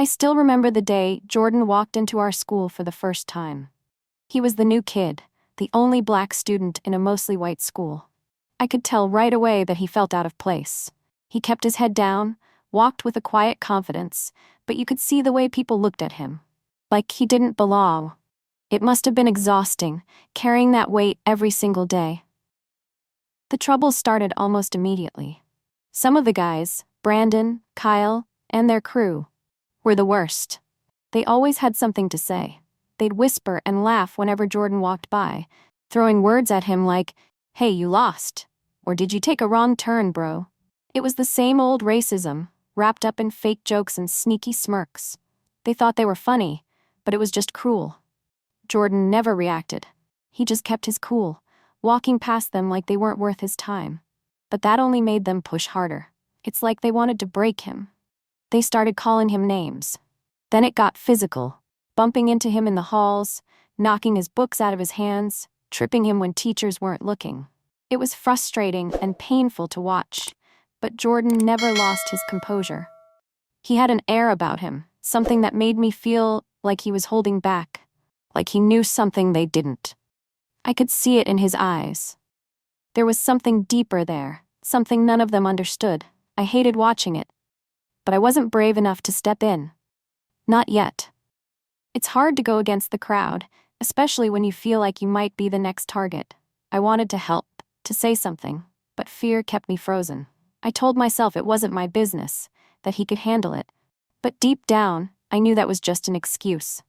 I still remember the day Jordan walked into our school for the first time. He was the new kid, the only black student in a mostly white school. I could tell right away that he felt out of place. He kept his head down, walked with a quiet confidence, but you could see the way people looked at him. Like he didn't belong. It must have been exhausting, carrying that weight every single day. The trouble started almost immediately. Some of the guys, Brandon, Kyle, and their crew, were the worst. They always had something to say. They'd whisper and laugh whenever Jordan walked by, throwing words at him like, "Hey, you lost," or "Did you take a wrong turn, bro?" It was the same old racism, wrapped up in fake jokes and sneaky smirks. They thought they were funny, but it was just cruel. Jordan never reacted. He just kept his cool, walking past them like they weren't worth his time. But that only made them push harder. It's like they wanted to break him. They started calling him names. Then it got physical, bumping into him in the halls, knocking his books out of his hands, tripping him when teachers weren't looking. It was frustrating and painful to watch, but Jordan never lost his composure. He had an air about him, something that made me feel like he was holding back, like he knew something they didn't. I could see it in his eyes. There was something deeper there, something none of them understood. I hated watching it. But I wasn't brave enough to step in. Not yet. It's hard to go against the crowd, especially when you feel like you might be the next target. I wanted to help, to say something, but fear kept me frozen. I told myself it wasn't my business, that he could handle it. But deep down, I knew that was just an excuse.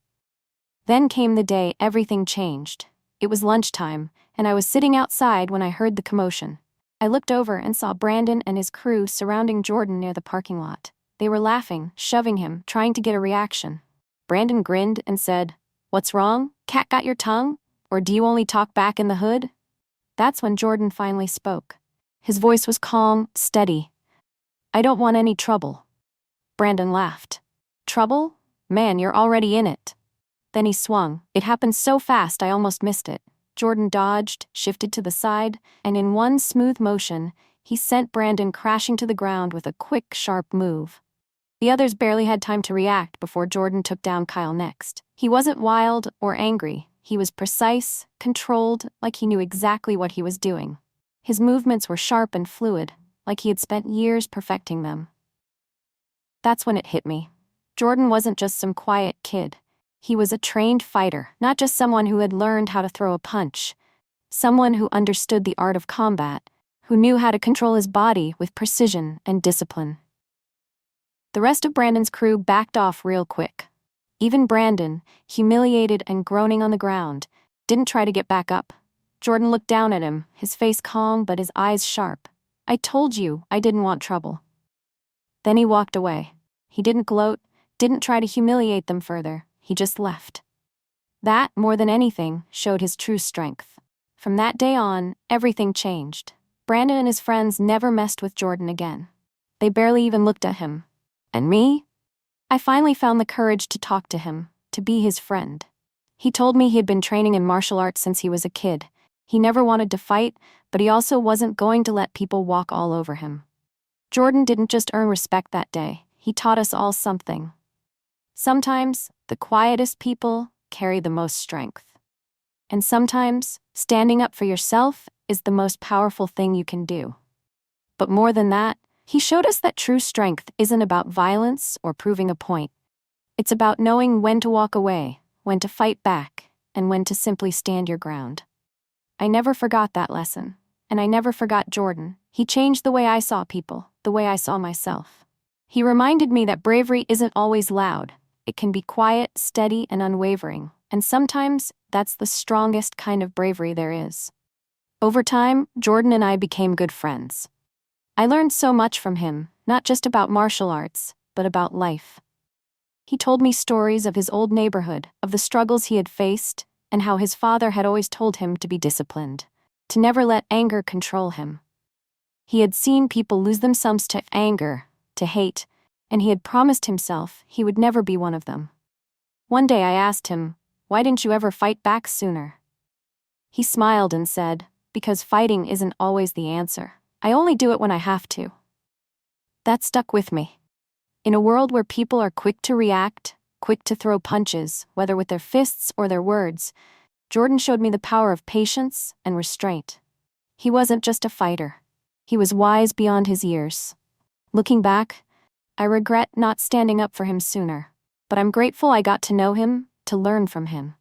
Then came the day everything changed. It was lunchtime, and I was sitting outside when I heard the commotion. I looked over and saw Brandon and his crew surrounding Jordan near the parking lot. They were laughing, shoving him, trying to get a reaction. Brandon grinned and said, "What's wrong? Cat got your tongue? Or do you only talk back in the hood?" That's when Jordan finally spoke. His voice was calm, steady. "I don't want any trouble." Brandon laughed. "Trouble? Man, you're already in it." Then he swung. It happened so fast I almost missed it. Jordan dodged, shifted to the side, and in one smooth motion, he sent Brandon crashing to the ground with a quick, sharp move. The others barely had time to react before Jordan took down Kyle next. He wasn't wild or angry. He was precise, controlled, like he knew exactly what he was doing. His movements were sharp and fluid, like he had spent years perfecting them. That's when it hit me. Jordan wasn't just some quiet kid. He was a trained fighter, not just someone who had learned how to throw a punch. Someone who understood the art of combat, who knew how to control his body with precision and discipline. The rest of Brandon's crew backed off real quick. Even Brandon, humiliated and groaning on the ground, didn't try to get back up. Jordan looked down at him, his face calm but his eyes sharp. "I told you I didn't want trouble." Then he walked away. He didn't gloat, didn't try to humiliate them further. He just left. That, more than anything, showed his true strength. From that day on, everything changed. Brandon and his friends never messed with Jordan again. They barely even looked at him. And me? I finally found the courage to talk to him, to be his friend. He told me he had been training in martial arts since he was a kid. He never wanted to fight, but he also wasn't going to let people walk all over him. Jordan didn't just earn respect that day, he taught us all something. Sometimes, the quietest people carry the most strength. And sometimes, standing up for yourself is the most powerful thing you can do. But more than that, he showed us that true strength isn't about violence or proving a point. It's about knowing when to walk away, when to fight back, and when to simply stand your ground. I never forgot that lesson, and I never forgot Jordan. He changed the way I saw people, the way I saw myself. He reminded me that bravery isn't always loud. It can be quiet, steady, and unwavering, and sometimes that's the strongest kind of bravery there is. Over time, Jordan and I became good friends. I learned so much from him, not just about martial arts, but about life. He told me stories of his old neighborhood, of the struggles he had faced, and how his father had always told him to be disciplined, to never let anger control him. He had seen people lose themselves to anger, to hate, and he had promised himself he would never be one of them. One day I asked him, "Why didn't you ever fight back sooner?" He smiled and said, "Because fighting isn't always the answer. I only do it when I have to." That stuck with me. In a world where people are quick to react, quick to throw punches, whether with their fists or their words, Jordan showed me the power of patience and restraint. He wasn't just a fighter. He was wise beyond his years. Looking back, I regret not standing up for him sooner, but I'm grateful I got to know him, to learn from him.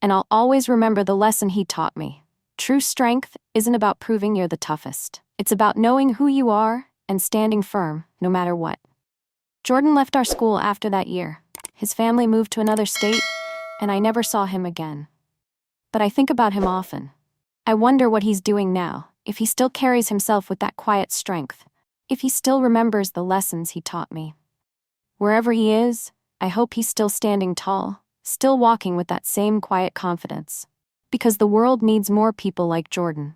And I'll always remember the lesson he taught me. True strength isn't about proving you're the toughest. It's about knowing who you are and standing firm, no matter what. Jordan left our school after that year. His family moved to another state, and I never saw him again. But I think about him often. I wonder what he's doing now, if he still carries himself with that quiet strength, if he still remembers the lessons he taught me. Wherever he is, I hope he's still standing tall, still walking with that same quiet confidence. Because the world needs more people like Jordan.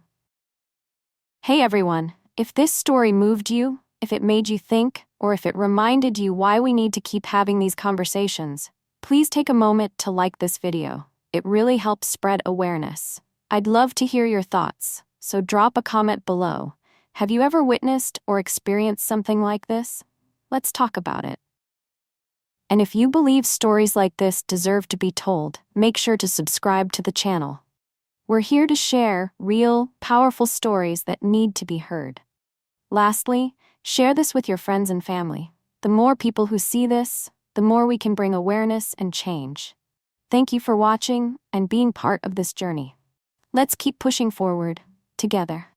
Hey everyone, if this story moved you, if it made you think, or if it reminded you why we need to keep having these conversations, please take a moment to like this video. It really helps spread awareness. I'd love to hear your thoughts, so drop a comment below. Have you ever witnessed or experienced something like this? Let's talk about it. And if you believe stories like this deserve to be told, make sure to subscribe to the channel. We're here to share real, powerful stories that need to be heard. Lastly, share this with your friends and family. The more people who see this, the more we can bring awareness and change. Thank you for watching and being part of this journey. Let's keep pushing forward, together.